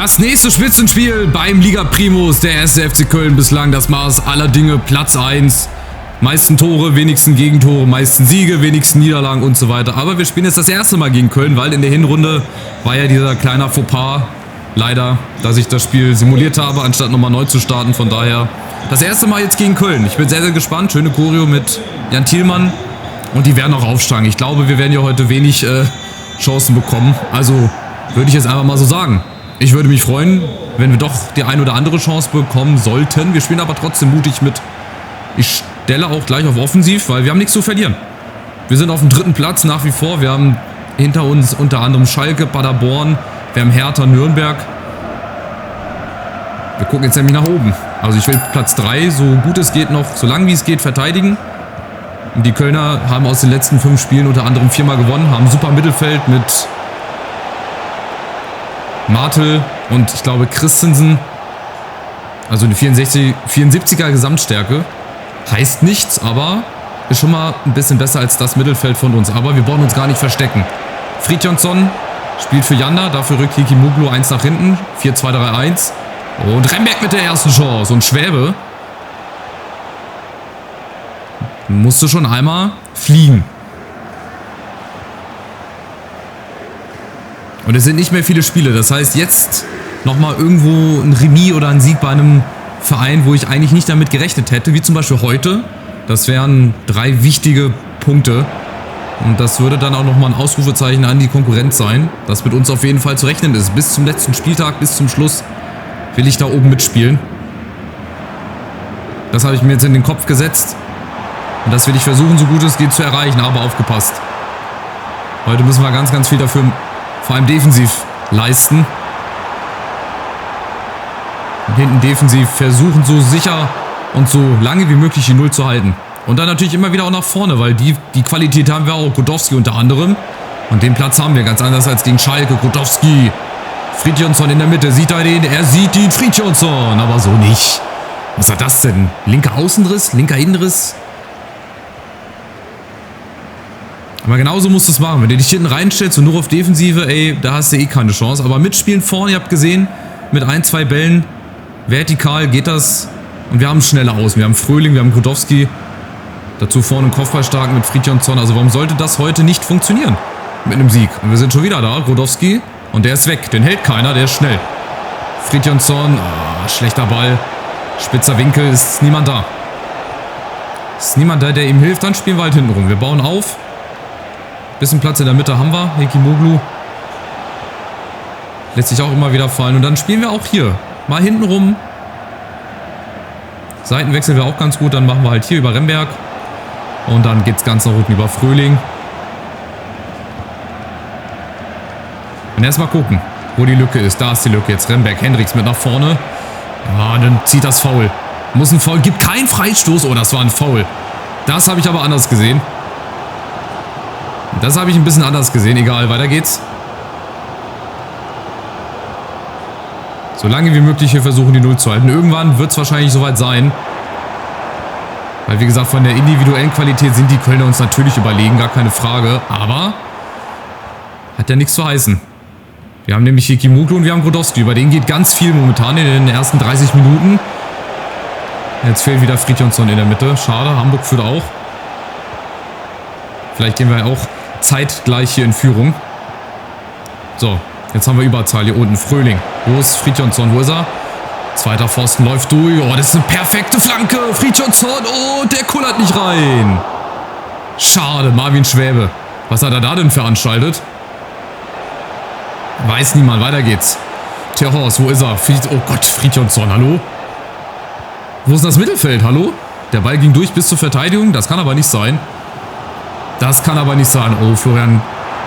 Das nächste Spitzenspiel beim Liga Primus, der 1. FC Köln, bislang das Maß aller Dinge, Platz 1. Meisten Tore, wenigsten Gegentore, meisten Siege, wenigsten Niederlagen und so weiter. Aber wir spielen jetzt das erste Mal gegen Köln, weil in der Hinrunde war ja dieser kleiner Fauxpas, leider, dass ich das Spiel simuliert habe, anstatt nochmal neu zu starten. Von daher das erste Mal jetzt gegen Köln. Ich bin sehr, sehr gespannt. Schöne Choreo mit Jan Thielmann und die werden auch aufsteigen. Ich glaube, wir werden ja heute wenig Chancen bekommen. Also würde ich jetzt einfach mal so sagen. Ich würde mich freuen, wenn wir doch die ein oder andere Chance bekommen sollten. Wir spielen aber trotzdem mutig mit. Ich stelle auch gleich auf Offensiv, weil wir haben nichts zu verlieren. Wir sind auf dem 3. Platz nach wie vor. Wir haben hinter uns unter anderem Schalke, Paderborn, wir haben Hertha, Nürnberg. Wir gucken jetzt nämlich nach oben. Also ich will Platz 3, so gut es geht noch, so lange wie es geht, verteidigen. Und die Kölner haben aus den letzten 5 Spielen unter anderem 4-mal gewonnen, haben ein super Mittelfeld mit Martel und ich glaube Christensen. Also eine 74er Gesamtstärke. Heißt nichts, aber ist schon mal ein bisschen besser als das Mittelfeld von uns. Aber wir brauchen uns gar nicht verstecken. Fridjonsson spielt für Janda, dafür rückt Hikimoglu 1 nach hinten. 4-2-3-1. Und Rembeck mit der ersten Chance. Und Schwäbe musste schon einmal fliegen. Und es sind nicht mehr viele Spiele. Das heißt, jetzt nochmal irgendwo ein Remis oder ein Sieg bei einem Verein, wo ich eigentlich nicht damit gerechnet hätte, wie zum Beispiel heute. Das wären 3 wichtige Punkte. Und das würde dann auch nochmal ein Ausrufezeichen an die Konkurrenz sein, dass mit uns auf jeden Fall zu rechnen ist. Bis zum letzten Spieltag, bis zum Schluss will ich da oben mitspielen. Das habe ich mir jetzt in den Kopf gesetzt. Und das will ich versuchen, so gut es geht zu erreichen. Aber aufgepasst. Heute müssen wir ganz, ganz viel dafür, vor allem defensiv, leisten. Und hinten defensiv versuchen, so sicher und so lange wie möglich die Null zu halten. Und dann natürlich immer wieder auch nach vorne, weil die Qualität haben wir auch. Godowski unter anderem. Und den Platz haben wir ganz anders als gegen Schalke. Godowski, Fridjonsson in der Mitte. Sieht er den? Er sieht ihn. Fridjonsson, aber so nicht. Was war das denn? Linker Außenriss? Linker Innenriss? Aber genauso musst du es machen. Wenn du dich hinten reinstellst und nur auf Defensive, ey, da hast du eh keine Chance. Aber mitspielen vorne, ihr habt gesehen, mit 1, 2 Bällen, vertikal geht das. Und wir haben schnelle Außen. Wir haben Fröhling, wir haben Godowski. Dazu vorne einen Kopfballstarken mit Fridjonsson. Also warum sollte das heute nicht funktionieren? Mit einem Sieg. Und wir sind schon wieder da. Godowski. Und der ist weg. Den hält keiner. Der ist schnell. Fridjonsson. Schlechter Ball. Spitzer Winkel. Ist niemand da. Ist niemand da, der ihm hilft. Dann spielen wir halt hinten rum. Wir bauen auf. Bisschen Platz in der Mitte haben wir. Hikimoglu lässt sich auch immer wieder fallen. Und dann spielen wir auch hier. Mal hinten rum. Seitenwechsel wäre auch ganz gut. Dann machen wir halt hier über Remberg. Und dann geht es ganz nach unten über Fröhling. Und erstmal gucken, wo die Lücke ist. Da ist die Lücke jetzt. Remberg, Hendricks mit nach vorne. Ja, dann zieht das Foul. Muss ein Foul. Gibt keinen Freistoß. Oh, das war ein Foul. Das habe ich aber anders gesehen. Das habe ich ein bisschen anders gesehen. Egal, weiter geht's. So lange wie möglich hier versuchen, die Null zu halten. Irgendwann wird es wahrscheinlich soweit sein. Weil, wie gesagt, von der individuellen Qualität sind die Kölner uns natürlich überlegen. Gar keine Frage. Aber hat ja nichts zu heißen. Wir haben nämlich Hikimoglu und wir haben Godowski. Über den geht ganz viel momentan in den ersten 30 Minuten. Jetzt fehlt wieder Fridjonsson in der Mitte. Schade, Hamburg führt auch. Vielleicht gehen wir auch zeitgleich hier in Führung. So, jetzt haben wir Überzahl hier unten. Fröhling. Wo ist Fridjonsson? Wo ist er? Zweiter Pfosten läuft durch. Oh, das ist eine perfekte Flanke. Fridjonsson. Oh, der kullert nicht rein. Schade, Marvin Schwäbe. Was hat er da denn veranstaltet? Weiß niemand. Weiter geht's. Terhorst, wo ist er? Oh Gott, Fridjonsson. Hallo? Wo ist das Mittelfeld? Hallo? Der Ball ging durch bis zur Verteidigung. Das kann aber nicht sein. Das kann aber nicht sein. Oh, Florian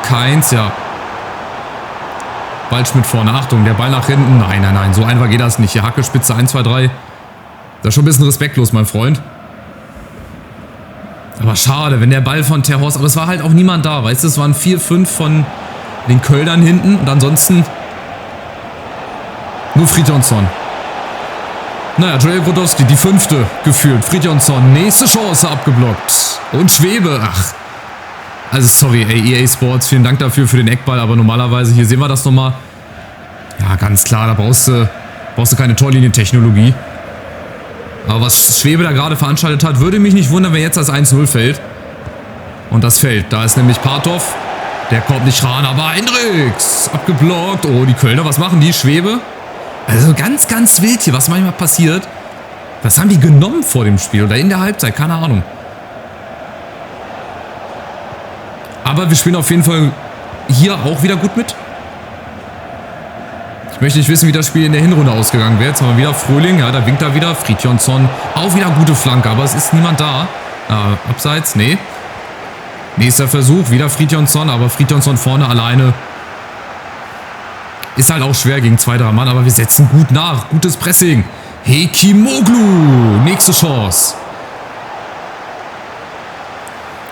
Kainz, ja. Waldschmidt vorne. Achtung, der Ball nach hinten. Nein, nein, nein. So einfach geht das nicht. Hier Hacke, Spitze 1, 2, 3. Das ist schon ein bisschen respektlos, mein Freund. Aber schade, wenn der Ball von Terhorst... Aber es war halt auch niemand da, weißt du? Es waren 4, 5 von den Kölnern hinten. Und ansonsten nur Fridjonsson. Naja, Joel Godowski, die 5. gefühlt. Fridjonsson, nächste Chance abgeblockt. Und Schwäbe, ach. Also sorry, ey, EA Sports, vielen Dank dafür für den Eckball. Aber normalerweise, hier sehen wir das nochmal. Ja, ganz klar, da brauchst du keine Torlinientechnologie. Aber was Schwebe da gerade veranstaltet hat, würde mich nicht wundern, wenn jetzt das 1-0 fällt. Und das fällt. Da ist nämlich Partov. Der kommt nicht ran, aber Hendricks abgeblockt. Oh, die Kölner, was machen die? Schwebe? Also ganz, ganz wild hier, was manchmal passiert. Was haben die genommen vor dem Spiel oder in der Halbzeit? Keine Ahnung. Aber wir spielen auf jeden Fall hier auch wieder gut mit. Ich möchte nicht wissen, wie das Spiel in der Hinrunde ausgegangen wäre. Jetzt haben wir wieder Fröhling. Ja, da winkt er wieder. Fridtjonsson. Auch wieder gute Flanke, aber es ist niemand da. Abseits? Nee. Nächster Versuch. Wieder Fridtjonsson, aber Fridtjonsson vorne alleine. Ist halt auch schwer gegen 2-3 Mann, aber wir setzen gut nach. Gutes Pressing. Hekimoglu. Nächste Chance.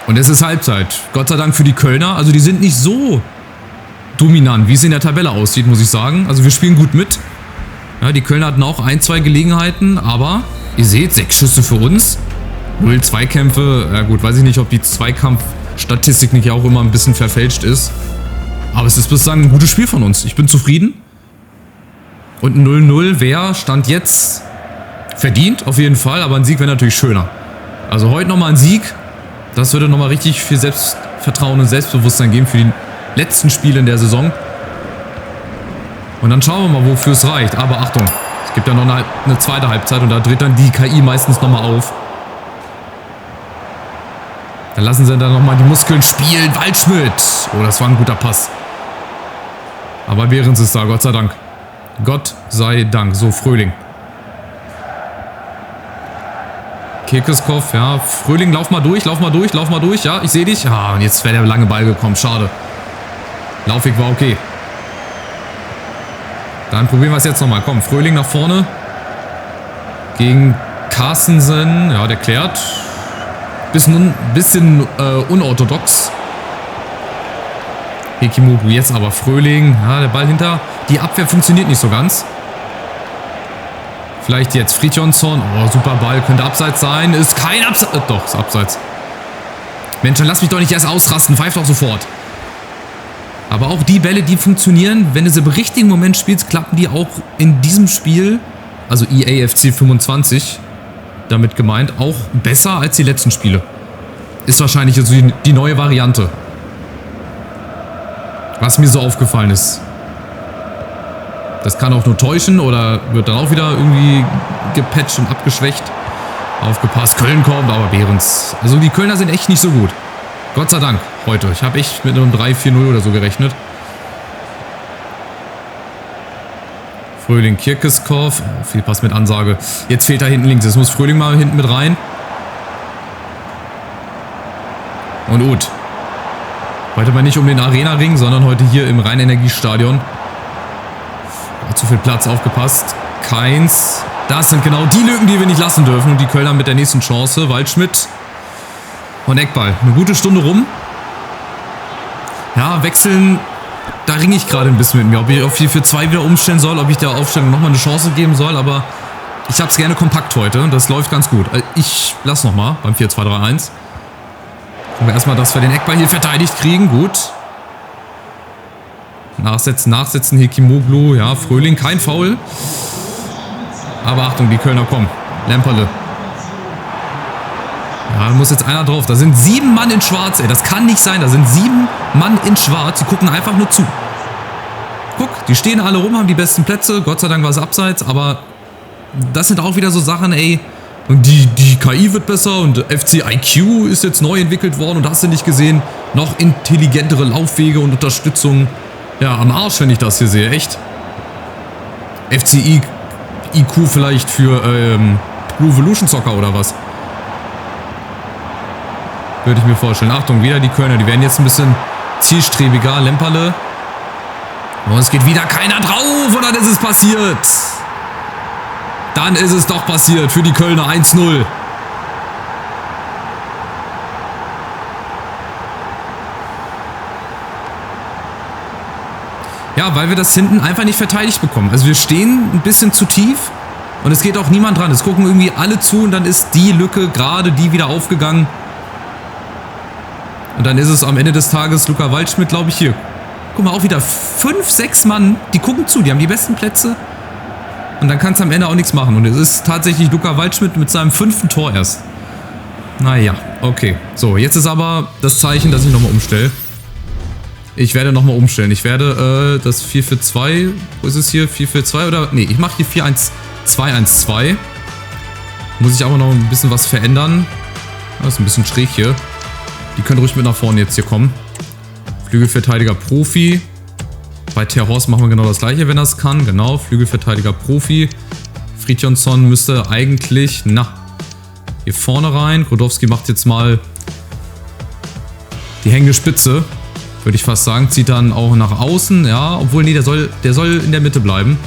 Und es ist Halbzeit. Gott sei Dank für die Kölner. Also die sind nicht so dominant, wie es in der Tabelle aussieht, muss ich sagen. Also wir spielen gut mit. Ja, die Kölner hatten auch 1-2 Gelegenheiten, aber ihr seht, 6 Schüsse für uns. 0 Zweikämpfe. Ja gut, weiß ich nicht, ob die Zweikampfstatistik nicht auch immer ein bisschen verfälscht ist. Aber es ist bislang ein gutes Spiel von uns. Ich bin zufrieden. Und ein 0-0 wäre, Stand jetzt, verdient auf jeden Fall, aber ein Sieg wäre natürlich schöner. Also heute nochmal ein Sieg. Das würde nochmal richtig viel Selbstvertrauen und Selbstbewusstsein geben für die letzten Spiele in der Saison. Und dann schauen wir mal, wofür es reicht. Aber Achtung, es gibt ja noch eine zweite Halbzeit und da dreht dann die KI meistens nochmal auf. Dann lassen sie dann nochmal die Muskeln spielen. Waldschmidt. Oh, das war ein guter Pass. Aber Behrens ist da, Gott sei Dank. Gott sei Dank. So, Fröhling. Kirkeskov, ja. Fröhling, lauf mal durch, lauf mal durch, lauf mal durch. Ja, ich sehe dich. Ah, und jetzt wäre der lange Ball gekommen. Schade. Laufweg war okay. Dann probieren wir es jetzt nochmal. Komm, Fröhling nach vorne. Gegen Carstensen. Ja, der klärt. Bisschen unorthodox. Hekimoglu jetzt aber Fröhling. Ja, der Ball hinter. Die Abwehr funktioniert nicht so ganz. Vielleicht jetzt Fridtjonsson. Oh, super Ball. Könnte Abseits sein. Ist kein Abseits. Doch, ist Abseits. Mensch, dann lass mich doch nicht erst ausrasten. Pfeif doch sofort. Aber auch die Bälle, die funktionieren, wenn du sie im richtigen Moment spielst, klappen die auch in diesem Spiel, also EAFC 25, damit gemeint, auch besser als die letzten Spiele. Ist wahrscheinlich jetzt die neue Variante. Was mir so aufgefallen ist. Das kann auch nur täuschen oder wird dann auch wieder irgendwie gepatcht und abgeschwächt. Aufgepasst, Köln kommt, aber Behrens. Also die Kölner sind echt nicht so gut. Gott sei Dank heute. Ich habe echt mit einem 3-4-0 oder so gerechnet. Fröhling, Kirkeskov. Oh, viel Pass mit Ansage. Jetzt fehlt da hinten links. Jetzt muss Fröhling mal hinten mit rein. Und Uth. Heute mal nicht um den Arena-Ring, sondern heute hier im Rhein-Energie-Stadion. Zu viel Platz, aufgepasst. Keins. Das sind genau die Lücken, die wir nicht lassen dürfen. Und die Kölner mit der nächsten Chance. Waldschmidt. Und Eckball. Eine gute Stunde rum. Ja, wechseln. Da ringe ich gerade ein bisschen mit mir. Ob ich auf 4-4-2 wieder umstellen soll. Ob ich der Aufstellung nochmal eine Chance geben soll. Aber ich habe es gerne kompakt heute. Das läuft ganz gut. Ich lasse nochmal beim 4-2-3-1. Gucken wir erstmal, dass wir den Eckball hier verteidigt kriegen. Gut. Nachsetzen. Hekimoglu. Ja, Fröhling. Kein Foul. Aber Achtung, die Kölner kommen. Lemperle. Ja, da muss jetzt einer drauf. Da sind 7 Mann in Schwarz, ey. Das kann nicht sein. Da sind 7 Mann in Schwarz. Die gucken einfach nur zu. Guck, die stehen alle rum, haben die besten Plätze. Gott sei Dank war es abseits. Aber das sind auch wieder so Sachen, ey. Und die KI wird besser und FC IQ ist jetzt neu entwickelt worden. Und hast du nicht gesehen? Noch intelligentere Laufwege und Unterstützung. Ja, am Arsch, wenn ich das hier sehe. Echt. FC IQ vielleicht für Pro Evolution Soccer oder was? Würde ich mir vorstellen. Achtung, wieder die Kölner. Die werden jetzt ein bisschen zielstrebiger. Lemperle. Und es geht wieder keiner drauf. Und dann ist es passiert. Dann ist es doch passiert für die Kölner. 1-0. Ja, weil wir das hinten einfach nicht verteidigt bekommen. Also wir stehen ein bisschen zu tief. Und es geht auch niemand dran. Es gucken irgendwie alle zu. Und dann ist die Lücke gerade die wieder aufgegangen. Und dann ist es am Ende des Tages Luca Waldschmidt, glaube ich, hier. Guck mal, auch wieder 5, 6 Mann, die gucken zu, die haben die besten Plätze. Und dann kannst du am Ende auch nichts machen. Und es ist tatsächlich Luca Waldschmidt mit seinem 5. Tor erst. Naja, okay. So, jetzt ist aber das Zeichen, dass ich nochmal umstelle. Ich werde nochmal umstellen. Ich werde das 4-4-2, wo ist es hier? 4-4-2 oder? Nee, ich mache hier 4-1-2-1-2. Muss ich aber noch ein bisschen was verändern. Das ist ein bisschen schräg hier. Die können ruhig mit nach vorne jetzt hier kommen. Flügelverteidiger Profi. Bei Terhorst machen wir genau das gleiche, wenn er es kann. Genau, Flügelverteidiger Profi. Fridjonsson müsste eigentlich, hier vorne rein. Grodowski macht jetzt mal die hängende Spitze, würde ich fast sagen. Zieht dann auch nach außen, ja. Obwohl, nee, der soll in der Mitte bleiben.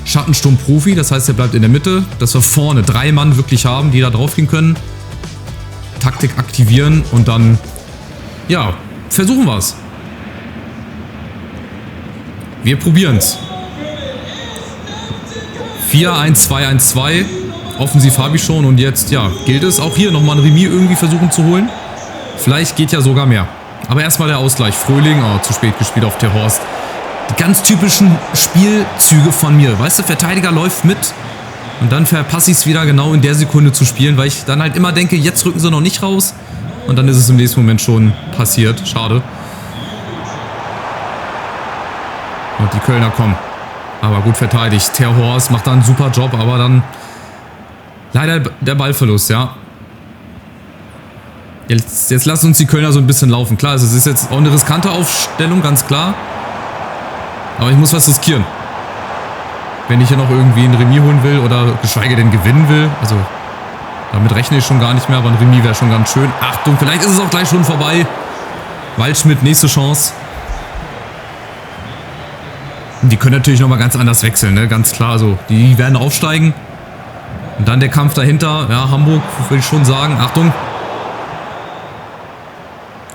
Schattensturm Profi, das heißt, er bleibt in der Mitte. Dass wir vorne 3 Mann wirklich haben, die da drauf gehen können. Taktik aktivieren und dann, ja, versuchen wir es. Wir probieren es. 4-1-2-1-2. Offensiv habe ich schon und jetzt, ja, gilt es auch hier nochmal ein Remis irgendwie versuchen zu holen. Vielleicht geht ja sogar mehr. Aber erstmal der Ausgleich. Fröhling, zu spät gespielt auf Terhorst. Die ganz typischen Spielzüge von mir. Weißt du, Verteidiger läuft mit und dann verpasse ich es wieder genau in der Sekunde zu spielen, weil ich dann halt immer denke, jetzt rücken sie noch nicht raus. Und dann ist es im nächsten Moment schon passiert. Schade. Und die Kölner kommen. Aber gut verteidigt. Terhorst macht da einen super Job, aber dann leider der Ballverlust, ja. Jetzt lassen uns die Kölner so ein bisschen laufen. Klar, es ist jetzt auch eine riskante Aufstellung, ganz klar. Aber ich muss was riskieren. Wenn ich hier noch irgendwie ein Remis holen will oder geschweige denn gewinnen will. Also damit rechne ich schon gar nicht mehr, aber ein Remis wäre schon ganz schön. Achtung, vielleicht ist es auch gleich schon vorbei. Waldschmidt, nächste Chance. Die können natürlich nochmal ganz anders wechseln, ne? Ganz klar. Also die werden aufsteigen. Und dann der Kampf dahinter. Ja, Hamburg, würde ich schon sagen. Achtung.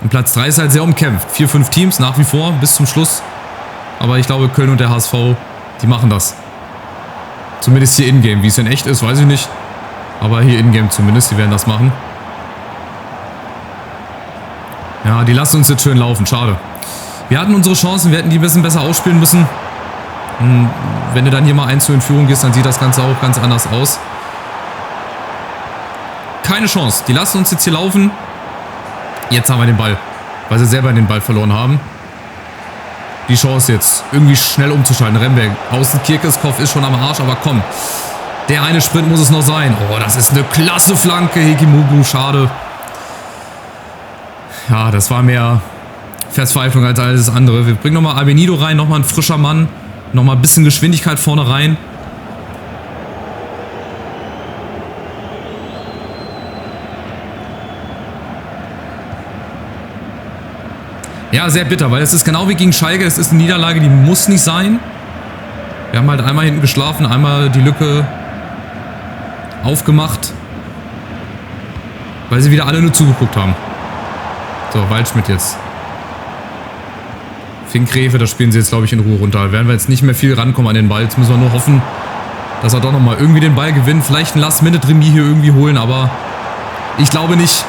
Und Platz 3 ist halt sehr umkämpft. 4, 5 Teams nach wie vor bis zum Schluss. Aber ich glaube, Köln und der HSV, die machen das. Zumindest hier in-game. Wie es in echt ist, weiß ich nicht. Aber hier in-game zumindest, die werden das machen. Ja, die lassen uns jetzt schön laufen. Schade. Wir hatten unsere Chancen, wir hätten die ein bisschen besser ausspielen müssen. Und wenn du dann hier mal 1-0 in Führung gehst, dann sieht das Ganze auch ganz anders aus. Keine Chance. Die lassen uns jetzt hier laufen. Jetzt haben wir den Ball, weil sie selber den Ball verloren haben. Die Chance jetzt, irgendwie schnell umzuschalten. Remberg, außen Kirkeskopf ist schon am Arsch, aber komm. Der eine Sprint muss es noch sein. Oh, das ist eine klasse Flanke. Hekimugu, schade. Ja, das war mehr Verzweiflung als alles andere. Wir bringen nochmal Abenido rein, nochmal ein frischer Mann. Nochmal ein bisschen Geschwindigkeit vorne rein. Ja, sehr bitter, weil es ist genau wie gegen Schalke. Es ist eine Niederlage, die muss nicht sein. Wir haben halt einmal hinten geschlafen, einmal die Lücke aufgemacht, weil sie wieder alle nur zugeguckt haben. So, Waldschmidt jetzt. Finkgräfe, das spielen sie jetzt, glaube ich, in Ruhe runter. Da werden wir jetzt nicht mehr viel rankommen an den Ball. Jetzt müssen wir nur hoffen, dass er doch nochmal irgendwie den Ball gewinnt. Vielleicht ein Last-Minute-Remis hier irgendwie holen, aber ich glaube nicht.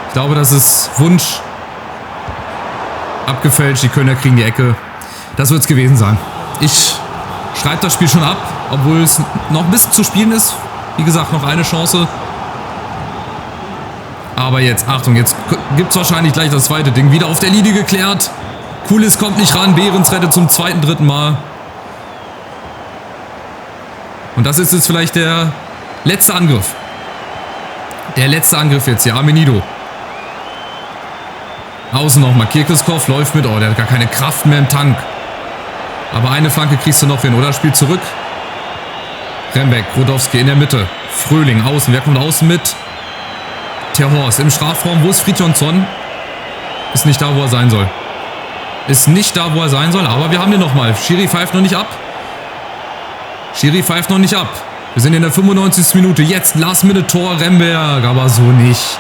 Ich glaube, das ist Wunsch. Abgefälscht, die Kölner kriegen die Ecke. Das wird es gewesen sein. Ich schreibe das Spiel schon ab, obwohl es noch ein bisschen zu spielen ist. Wie gesagt, noch eine Chance. Aber jetzt, Achtung, jetzt gibt es wahrscheinlich gleich das zweite Ding. Wieder auf der Linie geklärt. Kulis kommt nicht ran. Behrens rettet zum zweiten, dritten Mal. Und das ist jetzt vielleicht der letzte Angriff. Der letzte Angriff jetzt hier. Amenido. Außen nochmal. Kirkeskopf läuft mit. Oh, der hat gar keine Kraft mehr im Tank. Aber eine Flanke kriegst du noch hin, oder? Spielt zurück. Rembeck, Grodowski in der Mitte. Fröhling außen. Wer kommt außen mit? Terhorst im Strafraum. Wo ist Fridjonsson? Ist nicht da, wo er sein soll. Ist nicht da, wo er sein soll. Aber wir haben den nochmal. Schiri pfeift noch nicht ab. Schiri pfeift noch nicht ab. Wir sind in der 95. Minute. Jetzt Last-Minute-Tor. Remberg. Aber so nicht.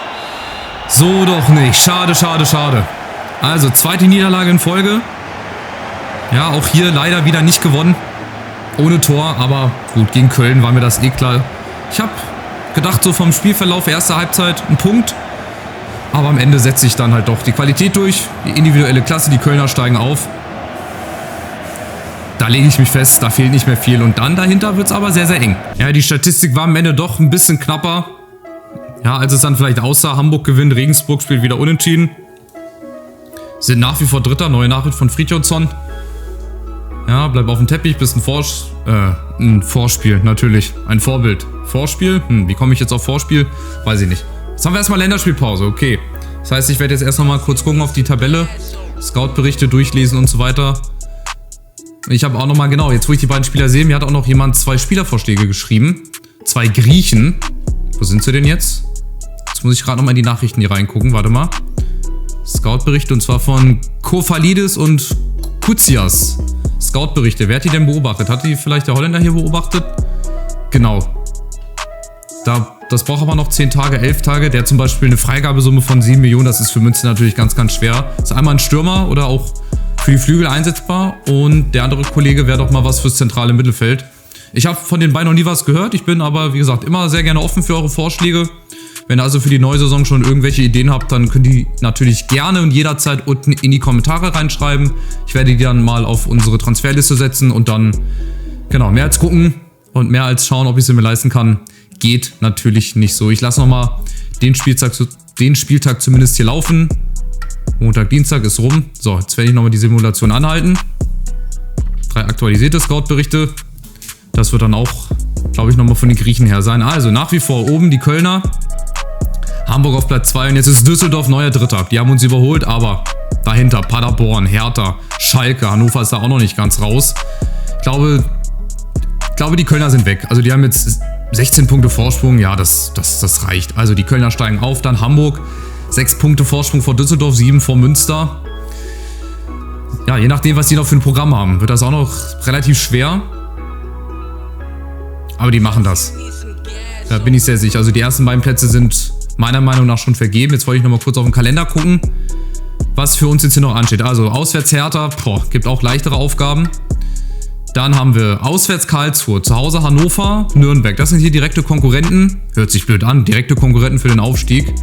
So doch nicht. Schade, schade, schade. Also, zweite Niederlage in Folge. Ja, auch hier leider wieder nicht gewonnen. Ohne Tor. Aber gut, gegen Köln war mir das eh klar. Ich habe gedacht, so vom Spielverlauf, erste Halbzeit, ein Punkt. Aber am Ende setzt sich dann halt doch die Qualität durch, die individuelle Klasse, die Kölner steigen auf. Da lege ich mich fest, da fehlt nicht mehr viel. Und dann dahinter wird es aber sehr, sehr eng. Ja, die Statistik war am Ende doch ein bisschen knapper. Ja, als es dann vielleicht aussah, Hamburg gewinnt, Regensburg spielt wieder unentschieden. Sind nach wie vor Dritter, neue Nachricht von Fridtjonsson. Ja, bleib auf dem Teppich, bist ein Vorspiel, natürlich. Ein Vorbild. Vorspiel? Wie komme ich jetzt auf Vorspiel? Weiß ich nicht. Jetzt haben wir erstmal Länderspielpause, okay. Das heißt, ich werde jetzt erst nochmal kurz gucken auf die Tabelle. Scout-Berichte durchlesen und so weiter. Ich habe auch nochmal, genau, jetzt wo ich die beiden Spieler sehe, mir hat auch noch jemand 2 Spielervorschläge geschrieben. 2 Griechen. Wo sind sie denn jetzt? Jetzt muss ich gerade nochmal in die Nachrichten hier reingucken, warte mal. Scout-Berichte und zwar von Kofalidis und Koutsias. Scout-Berichte, wer hat die denn beobachtet? Hat die vielleicht der Holländer hier beobachtet? Genau. Das braucht aber noch 10 Tage, 11 Tage. Der hat zum Beispiel eine Freigabesumme von 7 Millionen. Das ist für Münster natürlich ganz, ganz schwer. Ist einmal ein Stürmer oder auch für die Flügel einsetzbar. Und der andere Kollege wäre doch mal was fürs zentrale Mittelfeld. Ich habe von den beiden noch nie was gehört. Ich bin aber, wie gesagt, immer sehr gerne offen für eure Vorschläge. Wenn ihr also für die neue Saison schon irgendwelche Ideen habt, dann könnt ihr die natürlich gerne und jederzeit unten in die Kommentare reinschreiben. Ich werde die dann mal auf unsere Transferliste setzen und dann, genau, mehr als gucken und mehr als schauen, ob ich sie mir leisten kann, geht natürlich nicht so. Ich lasse nochmal den Spieltag zumindest hier laufen. Montag, Dienstag ist rum. So, jetzt werde ich nochmal die Simulation anhalten. 3 aktualisierte Scout-Berichte. Das wird dann auch, glaube ich, nochmal von den Griechen her sein. Also nach wie vor oben die Kölner. Hamburg auf Platz 2 und jetzt ist Düsseldorf neuer Dritter. Die haben uns überholt, aber dahinter Paderborn, Hertha, Schalke, Hannover ist da auch noch nicht ganz raus. Ich glaube, die Kölner sind weg. Also die haben jetzt 16 Punkte Vorsprung. Ja, das reicht. Also die Kölner steigen auf. Dann Hamburg, 6 Punkte Vorsprung vor Düsseldorf, 7 vor Münster. Ja, je nachdem, was die noch für ein Programm haben, wird das auch noch relativ schwer. Aber die machen das. Da bin ich sehr sicher. Also die ersten beiden Plätze sind meiner Meinung nach schon vergeben. Jetzt wollte ich nochmal kurz auf den Kalender gucken, was für uns jetzt hier noch ansteht. Also auswärts Hertha, gibt auch leichtere Aufgaben. Dann haben wir auswärts Karlsruhe, zu Hause Hannover, Nürnberg. Das sind hier direkte Konkurrenten. Hört sich blöd an, direkte Konkurrenten für den Aufstieg.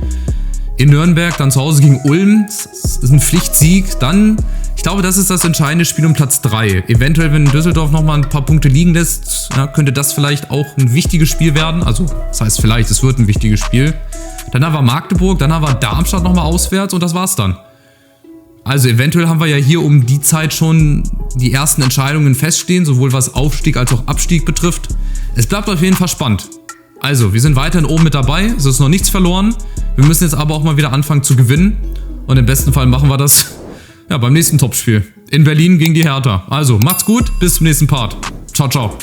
In Nürnberg, dann zu Hause gegen Ulm. Das ist ein Pflichtsieg. Dann, ich glaube, das ist das entscheidende Spiel um Platz 3. Eventuell, wenn Düsseldorf nochmal ein paar Punkte liegen lässt, ja, könnte das vielleicht auch ein wichtiges Spiel werden. Also, das heißt vielleicht, es wird ein wichtiges Spiel. Dann haben wir Magdeburg, dann haben wir Darmstadt nochmal auswärts und das war's dann. Also eventuell haben wir ja hier um die Zeit schon die ersten Entscheidungen feststehen, sowohl was Aufstieg als auch Abstieg betrifft. Es bleibt auf jeden Fall spannend. Also, wir sind weiterhin oben mit dabei, es ist noch nichts verloren. Wir müssen jetzt aber auch mal wieder anfangen zu gewinnen. Und im besten Fall machen wir das ja beim nächsten Topspiel. In Berlin gegen die Hertha. Also, macht's gut, bis zum nächsten Part. Ciao, ciao.